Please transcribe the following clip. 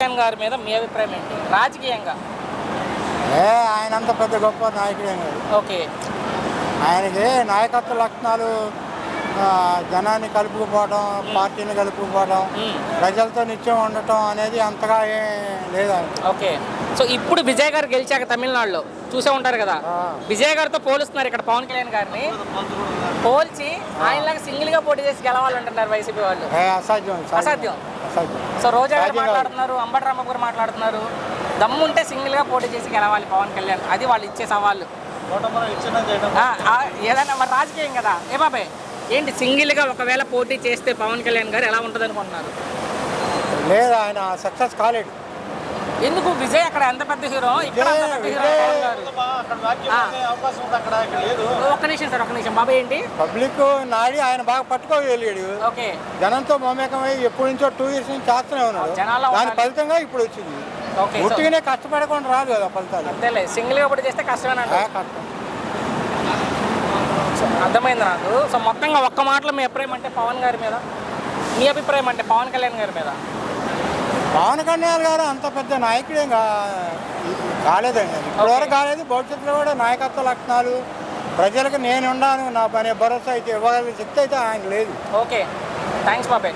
కళ్యాణ్ గారి మీద మీ అభిప్రాయం ఏంటి రాజకీయంగా? ఆయన అంత పెద్ద గొప్ప నాయకుడేం కాదు. ఓకే. ఆయనకి నాయకత్వ లక్షణాలు, జనాన్ని కలుపుకుపోవడం, పార్టీని కలుపుకుపోవడం, ప్రజలతో నిత్యం ఉండటం అనేది అంతగా లేదు. ఓకే. సో ఇప్పుడు విజయ్ గారు గెలిచాక తమిళనాడులో చూసే ఉంటారు కదా, విజయ్ గారితో పోలుస్తున్నారు ఇక్కడ పవన్ కళ్యాణ్ గారిని. పోల్చి ఆయనలాగా సింగిల్ గా పోటీ చేసి గెలవాలంటున్నారు వైసీపీ వాళ్ళు. అసాధ్యం. అసాధ్యం. సో రోజా గారు మాట్లాడుతున్నారు, అంబటి రాంబాబు గారు మాట్లాడుతున్నారు, దమ్ముంటే సింగిల్ గా పోటీ చేసి గెలవాలి పవన్ కళ్యాణ్, అది వాళ్ళు ఇచ్చే సవాళ్ళు. ఏదైనా మరి రాజకీయం కదా. ఏ బాబాయ్ ఏంటి సింగిల్ గా ఒకవేళ పోటీ చేస్తే పవన్ కళ్యాణ్ గారు ఎలా ఉంటుంది అనుకుంటున్నారు? లేదు, ఆయన సక్సెస్ కాలేడు. ఎందుకు? విజయ్ అక్కడ ఎంత పెద్ద హీరో, ఇక్కడ ఒక్క నిమిషం సార్, ఒక్క నిమిషం బాబాయ్. ఏంటి పబ్లిక్ నాడి ఆయన బాగా పట్టుకోగలిగాడు. ఓకే. జనంతో మమేకమై ఎప్పటి నుంచో 2 years నుంచి చేస్తూనే ఉన్నాడు. దాని ఫలితంగా ఇప్పుడు వచ్చింది. ఉట్టిగానే కష్టపడకుండా రాదు కదా ఫలితాలు. అంతేలే, సింగిల్ గా పోటీ చేస్తే కష్టమేనండి. అర్థమైంది నాకు. సో మొత్తంగా ఒక్క మాటలో మీ అభిప్రాయం అంటే పవన్ గారి మీద, మీ అభిప్రాయం అంటే పవన్ కళ్యాణ్ గారి మీద? పవన్ కళ్యాణ్ గారు అంత పెద్ద నాయకుడేం కాలేదండి, ఇప్పటివరకు కాలేదు. భవిష్యత్తులో కూడా నాయకత్వ లక్షణాలు, ప్రజలకు నేను ఉన్నాను నా పని భరోసా అయితే ఇవ్వగలిగే శక్తి అయితే ఆయన లేదు. ఓకే, థ్యాంక్స్ బాబాయ్.